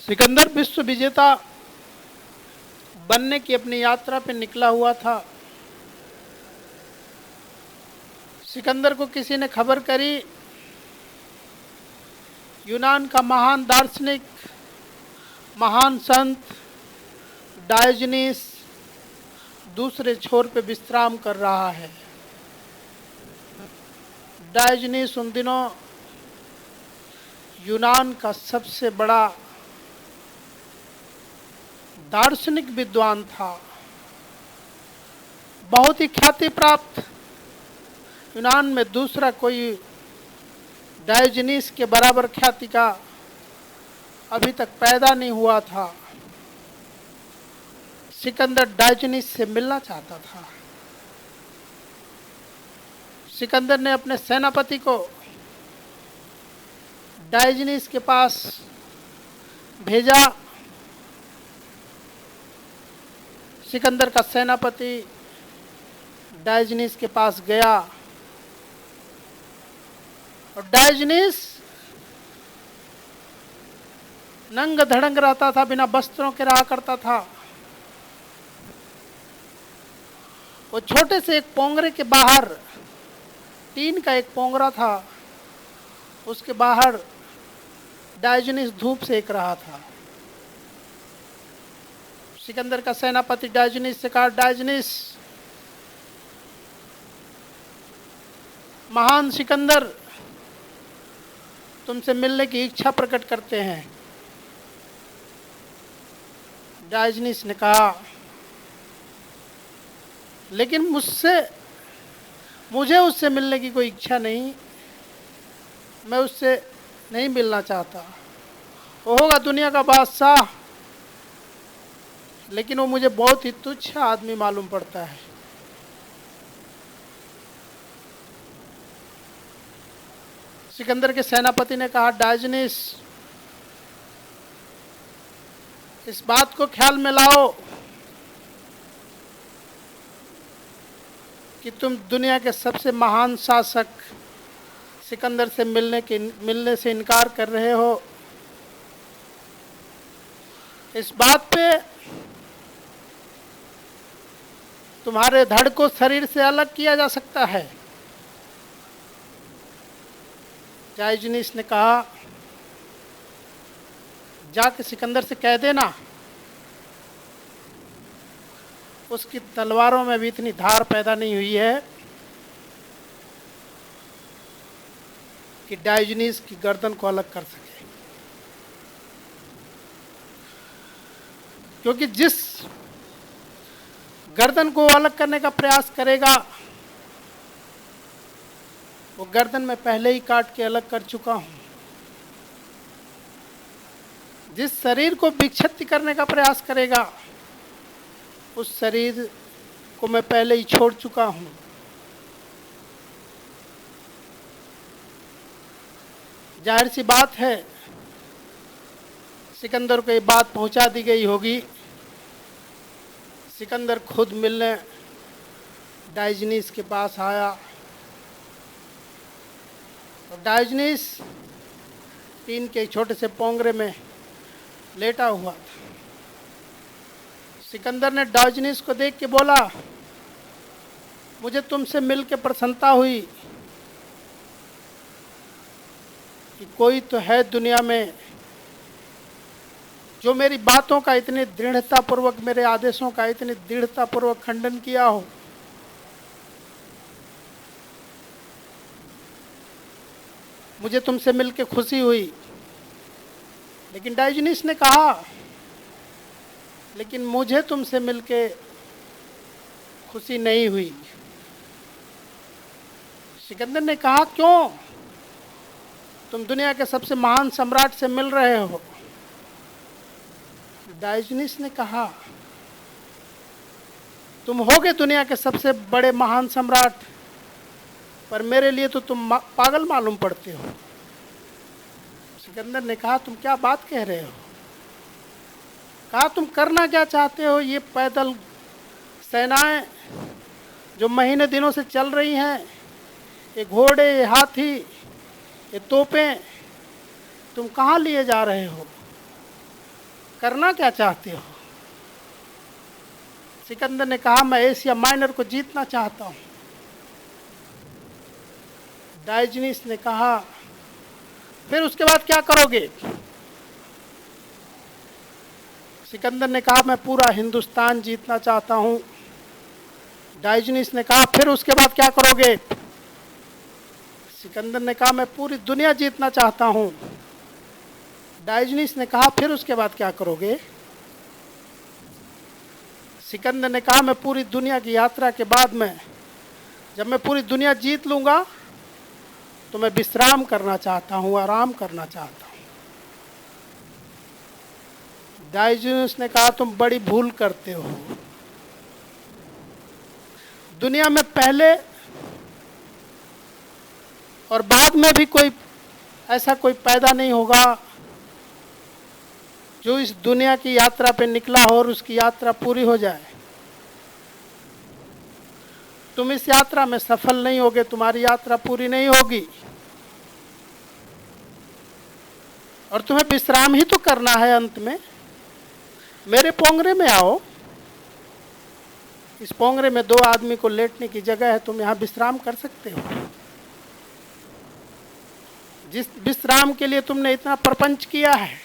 सिकंदर विश्व विजेता बनने की अपनी यात्रा पे निकला हुआ था। सिकंदर को किसी ने खबर करी, यूनान का महान दार्शनिक, महान संत डायोजनीस दूसरे छोर पे विश्राम कर रहा है। डायोजनीस उन दिनों यूनान का सबसे बड़ा दार्शनिक विद्वान था, बहुत ही ख्याति प्राप्त। यूनान में दूसरा कोई डायोजनीस के बराबर ख्याति का अभी तक पैदा नहीं हुआ था। सिकंदर डायोजनीस से मिलना चाहता था। सिकंदर ने अपने सेनापति को डायोजनीस के पास भेजा। सिकंदर का सेनापति डायोजनीस के पास गया और डायोजनीस नंग धड़ंग रहता था, बिना वस्त्रों के रहा करता था। वो छोटे से एक पोंगरे के बाहर, टीन का एक पोंगरा था, उसके बाहर डायोजनीस धूप सेक रहा था। सिकंदर का सेनापति डायोजनीस से कहा, डायोजनीस, महान सिकंदर तुमसे मिलने की इच्छा प्रकट करते हैं। डायोजनीस ने कहा, लेकिन मुझे उससे मिलने की कोई इच्छा नहीं, मैं उससे नहीं मिलना चाहता। वो होगा दुनिया का बादशाह, लेकिन वो मुझे बहुत ही तुच्छ आदमी मालूम पड़ता है। सिकंदर के सेनापति ने कहा, डायोजनीस, इस बात को ख्याल में लाओ कि तुम दुनिया के सबसे महान शासक सिकंदर से मिलने से इनकार कर रहे हो। इस बात पे तुम्हारे धड़ को शरीर से अलग किया जा सकता है। डायोजनीस ने कहा, जाके सिकंदर से कह देना उसकी तलवारों में भी इतनी धार पैदा नहीं हुई है कि डायोजनीस की गर्दन को अलग कर सके। क्योंकि जिस गर्दन को अलग करने का प्रयास करेगा, वो गर्दन में पहले ही काट के अलग कर चुका हूं। जिस शरीर को विक्षिप्त करने का प्रयास करेगा, उस शरीर को मैं पहले ही छोड़ चुका हूं। जाहिर सी बात है, सिकंदर को ये बात पहुंचा दी गई होगी। सिकंदर खुद मिलने डायोजनीस के पास आया और डायोजनीस टीन के छोटे से पोंगरे में लेटा हुआ था। सिकंदर ने डायोजनीस को देख के बोला, मुझे तुमसे मिल के प्रसन्नता हुई कि कोई तो है दुनिया में जो मेरी बातों का इतनी दृढ़तापूर्वक, मेरे आदेशों का इतनी दृढ़तापूर्वक खंडन किया हो। मुझे तुमसे मिलके खुशी हुई। लेकिन डायोजनीस ने कहा, लेकिन मुझे तुमसे मिलके खुशी नहीं हुई। सिकंदर ने कहा, क्यों? तुम दुनिया के सबसे महान सम्राट से मिल रहे हो। डायोजनीस ने कहा, तुम होगे दुनिया के सबसे बड़े महान सम्राट, पर मेरे लिए तो तुम पागल मालूम पड़ते हो। सिकंदर ने कहा, तुम क्या बात कह रहे हो? कहा, तुम करना क्या चाहते हो? ये पैदल सेनाएं जो महीने दिनों से चल रही हैं, ये घोड़े, ये हाथी, ये तोपें, तुम कहाँ लिए जा रहे हो? करना क्या चाहते हो? सिकंदर ने कहा, मैं एशिया माइनर को जीतना चाहता हूं। डायोजनीस ने कहा, फिर उसके बाद क्या करोगे? सिकंदर ने कहा, मैं पूरा हिंदुस्तान जीतना चाहता हूं। डायोजनीस ने कहा, फिर उसके बाद क्या करोगे? सिकंदर ने कहा, मैं पूरी दुनिया जीतना चाहता हूं। डायोजनीस ने कहा, फिर उसके बाद क्या करोगे? सिकंदर ने कहा, मैं पूरी दुनिया की यात्रा के बाद में जब मैं पूरी दुनिया जीत लूंगा तो मैं विश्राम करना चाहता हूं, आराम करना चाहता हूं। डायोजनीस ने कहा, तुम बड़ी भूल करते हो। दुनिया में पहले और बाद में भी कोई ऐसा कोई पैदा नहीं होगा जो इस दुनिया की यात्रा पे निकला हो और उसकी यात्रा पूरी हो जाए। तुम इस यात्रा में सफल नहीं होगे, तुम्हारी यात्रा पूरी नहीं होगी और तुम्हें विश्राम ही तो करना है। अंत में मेरे पोंगरे में आओ, इस पोंगरे में 2 आदमी को लेटने की जगह है, तुम यहाँ विश्राम कर सकते हो। जिस विश्राम के लिए तुमने इतना प्रपंच किया है,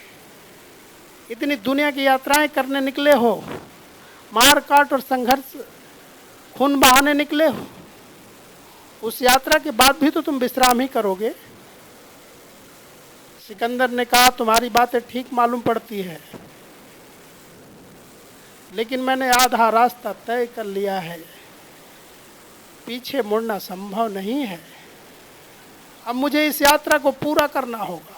इतनी दुनिया की यात्राएं करने निकले हो, मार काट और संघर्ष खून बहाने निकले हो, उस यात्रा के बाद भी तो तुम विश्राम ही करोगे। सिकंदर ने कहा, तुम्हारी बातें ठीक मालूम पड़ती है, लेकिन मैंने आधा रास्ता तय कर लिया है, पीछे मुड़ना संभव नहीं है। अब मुझे इस यात्रा को पूरा करना होगा।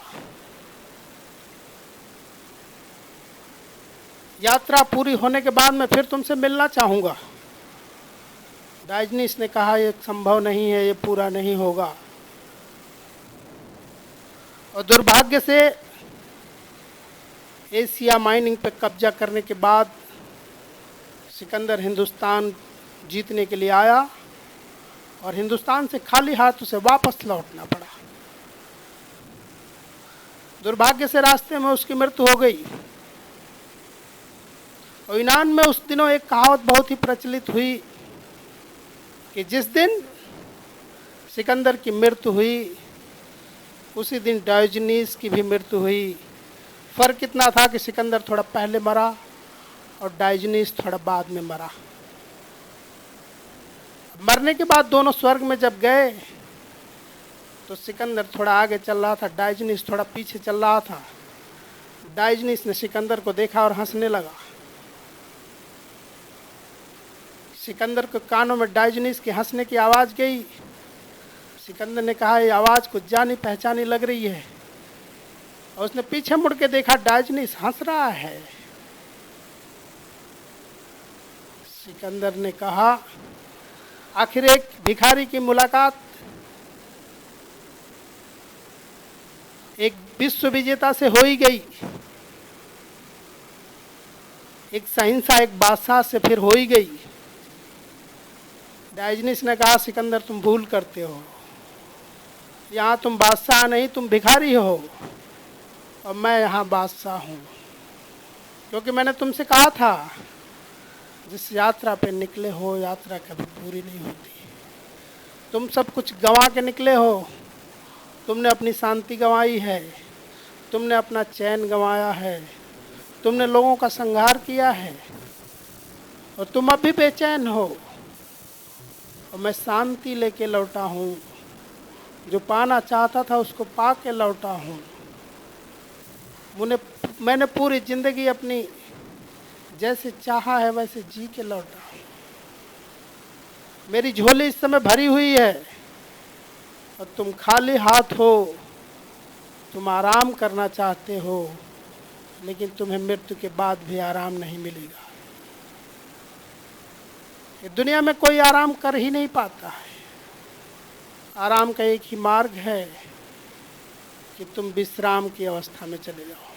यात्रा पूरी होने के बाद मैं फिर तुमसे मिलना चाहूंगा। डायोजनीस ने कहा, ये संभव नहीं है, ये पूरा नहीं होगा। और दुर्भाग्य से एशिया माइनिंग पर कब्जा करने के बाद सिकंदर हिंदुस्तान जीतने के लिए आया और हिंदुस्तान से खाली हाथ उसे वापस लौटना पड़ा। दुर्भाग्य से रास्ते में उसकी मृत्यु हो गई। और यूनान में उस दिनों एक कहावत बहुत ही प्रचलित हुई कि जिस दिन सिकंदर की मृत्यु हुई उसी दिन डायोजनीस की भी मृत्यु हुई। फर्क इतना था कि सिकंदर थोड़ा पहले मरा और डायोजनीस थोड़ा बाद में मरा। मरने के बाद दोनों स्वर्ग में जब गए तो सिकंदर थोड़ा आगे चल रहा था, डायोजनीस थोड़ा पीछे चल रहा था। डायोजनीस ने सिकंदर को देखा और हंसने लगा। सिकंदर के कानों में डायोजनीस के हंसने की आवाज़ गई। सिकंदर ने कहा, ये आवाज़ कुछ जानी पहचानी लग रही है। और उसने पीछे मुड़ के देखा, डायोजनीस हंस रहा है। सिकंदर ने कहा, आखिर एक भिखारी की मुलाकात एक विश्व विजेता से हो ही गई, एक सहिंसा एक बादशाह से फिर हो ही गई। डायोजनीस ने कहा, सिकंदर तुम भूल करते हो, यहाँ तुम बादशाह नहीं, तुम भिखारी हो और मैं यहाँ बादशाह हूँ। क्योंकि मैंने तुमसे कहा था, जिस यात्रा पे निकले हो यात्रा कभी पूरी नहीं होती। तुम सब कुछ गंवा के निकले हो। तुमने अपनी शांति गंवाई है, तुमने अपना चैन गंवाया है, तुमने लोगों का संहार किया है और तुम अब भी बेचैन हो। और मैं शांति लेके लौटा हूँ, जो पाना चाहता था उसको पा के लौटा हूँ। मैंने पूरी जिंदगी अपनी जैसे चाहा है वैसे जी के लौटा हूँ। मेरी झोली इस समय भरी हुई है और तुम खाली हाथ हो। तुम आराम करना चाहते हो, लेकिन तुम्हें मृत्यु के बाद भी आराम नहीं मिलेगा। ये दुनिया में कोई आराम कर ही नहीं पाता है। आराम का एक ही मार्ग है कि तुम विश्राम की अवस्था में चले जाओ।